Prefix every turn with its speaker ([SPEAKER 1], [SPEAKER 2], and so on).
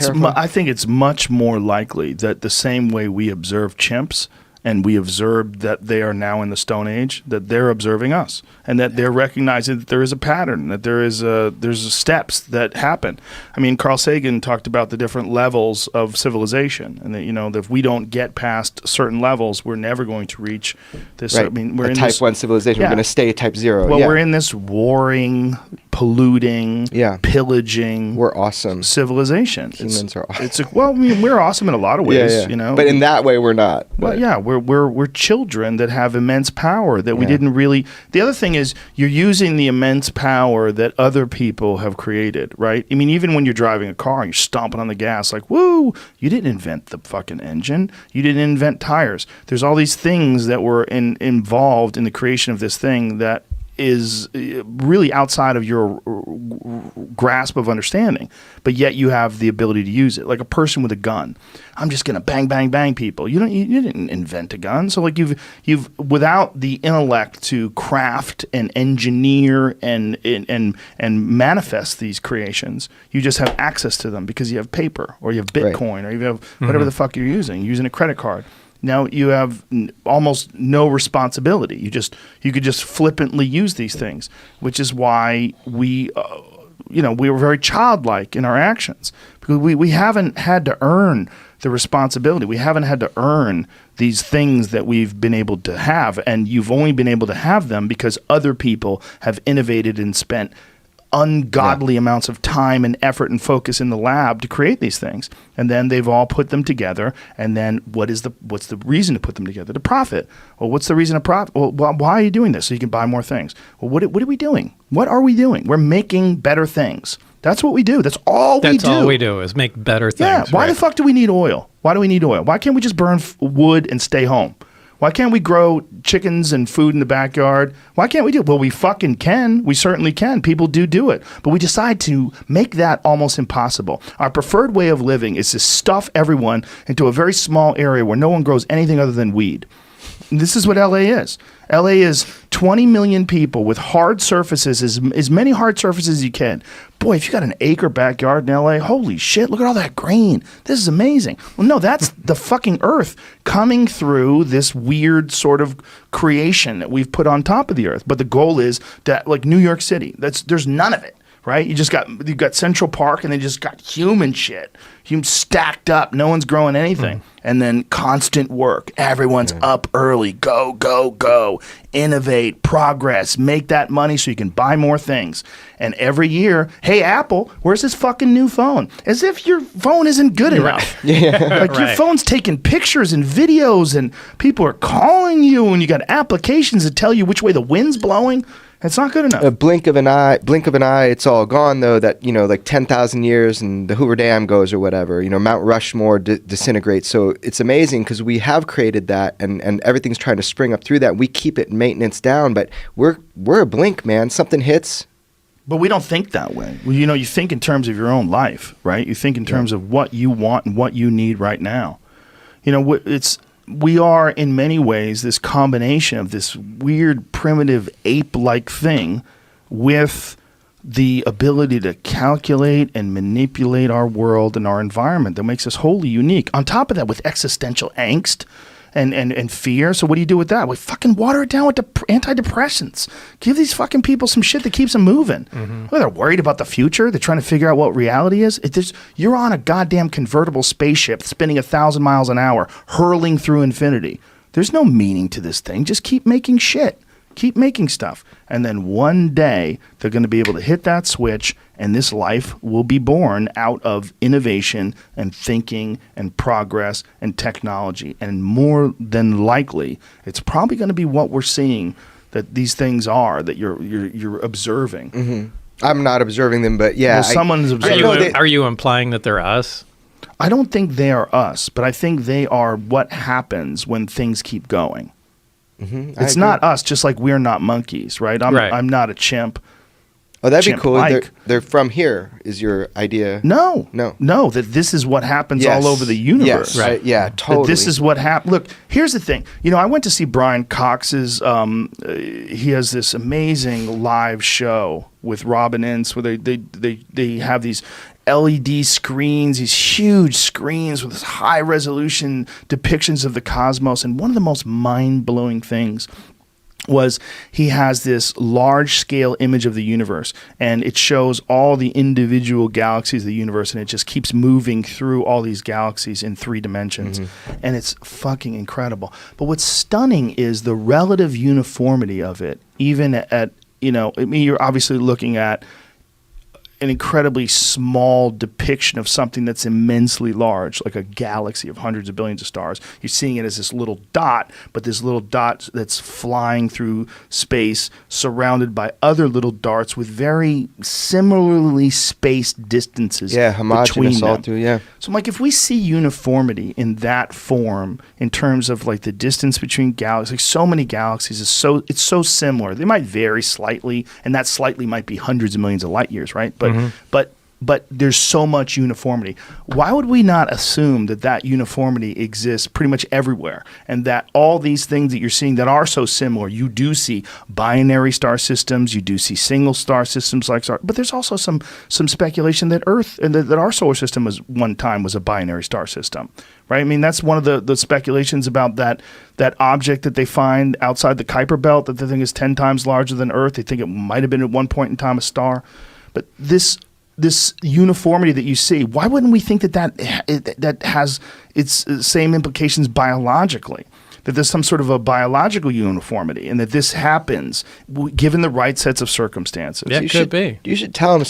[SPEAKER 1] I think it's much more likely that the same way we observe chimps and we observe that they are now in the Stone Age, that they're observing us, and that they're recognizing that there is a pattern, that there's steps that happen. I mean, Carl Sagan talked about the different levels of civilization, and that, that if we don't get past certain levels, we're never going to reach this.
[SPEAKER 2] Right.
[SPEAKER 1] I mean, we're in
[SPEAKER 2] type
[SPEAKER 1] this,
[SPEAKER 2] 1 civilization.
[SPEAKER 1] Yeah.
[SPEAKER 2] We're going to stay type 0.
[SPEAKER 1] Well,
[SPEAKER 2] yeah.
[SPEAKER 1] we're in this warring, polluting, pillaging.
[SPEAKER 2] We're awesome.
[SPEAKER 1] Civilization.
[SPEAKER 2] Humans are awesome.
[SPEAKER 1] We're awesome in a lot of ways,
[SPEAKER 2] But in that way, we're not.
[SPEAKER 1] Well, yeah, we're children that have immense power that we didn't really. The other thing is you're using the immense power that other people have created, right? I mean, even when you're driving a car, you're stomping on the gas like, woo! You didn't invent the fucking engine. You didn't invent tires. There's all these things that were involved in the creation of this thing that is really outside of your grasp of understanding, but yet you have the ability to use it. Like a person with a gun, I'm just gonna bang, bang, bang people. You didn't invent a gun, so like you've without the intellect to craft and engineer and manifest these creations, you just have access to them because you have paper or you have Bitcoin or you have whatever the fuck you're using a credit card. Now you have almost no responsibility. You could just flippantly use these things, which is why we were very childlike in our actions because we haven't had to earn the responsibility. We haven't had to earn these things that we've been able to have, and you've only been able to have them because other people have innovated and spent ungodly amounts of time and effort and focus in the lab to create these things, and then they've all put them together. And then what's the reason to put them together? To profit. Well, what's the reason to profit? Well, why are you doing this? So you can buy more things. Well, what are we doing? What are we doing? We're making better things. That's what we do. That's all we do.
[SPEAKER 3] That's all we do is make better things.
[SPEAKER 1] Yeah. Why the fuck do we need oil? Why do we need oil? Why can't we just burn wood and stay home? Why can't we grow chickens and food in the backyard? Why can't we do it? Well, we fucking can. We certainly can. People do it. But we decide to make that almost impossible. Our preferred way of living is to stuff everyone into a very small area where no one grows anything other than weed. And this is what LA is. LA is 20 million people with hard surfaces, as many hard surfaces as you can. Boy, if you got an acre backyard in LA, holy shit, look at all that green. This is amazing. Well, no, that's the fucking earth coming through this weird sort of creation that we've put on top of the earth. But the goal is that, like New York City, there's none of it. Right? You've got Central Park, and they just got human shit. Human stacked up. No one's growing anything. And then constant work. Everyone's up early. Go, go, go. Innovate, progress, make that money so you can buy more things. And every year, hey, Apple, where's this fucking new phone? As if your phone isn't good enough. Like your phone's taking pictures and videos, and people are calling you, and you got applications that tell you which way the wind's blowing. It's not good enough.
[SPEAKER 2] A blink of an eye, it's all gone, though, that, like 10,000 years and the Hoover Dam goes or whatever. Mount Rushmore disintegrates. So it's amazing because we have created that, and everything's trying to spring up through that. We keep it maintenance down, but we're a blink, man. Something hits. But
[SPEAKER 1] we don't think that way. Well, you think in terms of your own life, right? You think in terms of what you want and what you need right now. We are, in many ways, this combination of this weird, primitive, ape-like thing with the ability to calculate and manipulate our world and our environment that makes us wholly unique. On top of that, with existential angst and fear. So what do you do with that? We fucking water it down with antidepressants. Give these fucking people some shit that keeps them moving. Well, they're worried about the future. They're trying to figure out what reality is. You're on a goddamn convertible spaceship spinning 1,000 miles an hour, hurling through infinity. There's no meaning to this thing. Just keep making shit. Keep making stuff. And then one day they're going to be able to hit that switch, and this life will be born out of innovation and thinking and progress and technology. And more than likely, it's probably going to be what we're seeing that these things are that you're observing.
[SPEAKER 2] I'm not observing them, but yeah.
[SPEAKER 1] Well, someone's observing.
[SPEAKER 3] Are you implying that they're us?
[SPEAKER 1] I don't think they are us, but I think they are what happens when things keep going. It's not us, just like we're not monkeys, right? I'm not a chimp.
[SPEAKER 2] Oh, that'd be cool. They're from here, is your idea?
[SPEAKER 1] No. That this is what happens all over the universe.
[SPEAKER 2] Yes, right. Yeah, totally.
[SPEAKER 1] That this is what happens. Look, here's the thing. I went to see Brian Cox's. He has this amazing live show with Robin Ince where they have these LED screens, these huge screens with this high resolution depictions of the cosmos. And one of the most mind-blowing things was he has this large scale image of the universe, and it shows all the individual galaxies of the universe, and it just keeps moving through all these galaxies in 3 dimensions. And it's fucking incredible. But what's stunning is the relative uniformity of it, even at, I mean, you're obviously looking at an incredibly small depiction of something that's immensely large, like a galaxy of hundreds of billions of stars. You're seeing it as this little dot, but this little dot that's flying through space, surrounded by other little darts with very similarly spaced distances between
[SPEAKER 2] homogeneous all
[SPEAKER 1] them.
[SPEAKER 2] through,
[SPEAKER 1] So I'm like, if we see uniformity in that form, in terms of like the distance between galaxies, like so many galaxies, it's so similar. They might vary slightly, and that slightly might be hundreds of millions of light years, right? But there's so much uniformity. Why would we not assume that uniformity exists pretty much everywhere, and that all these things that you're seeing that are so similar, you do see binary star systems, you do see single star systems like star, but there's also some speculation that Earth and that our solar system was one time was a binary star system, right? I mean, that's one of the speculations about that object that they find outside the Kuiper Belt that they think is 10 times larger than Earth. They think it might have been at one point in time a star. But this uniformity that you see, why wouldn't we think that has its same implications biologically? That there's some sort of a biological uniformity, and that this happens given the right sets of circumstances.
[SPEAKER 3] Yeah, it could be.
[SPEAKER 2] You should tell them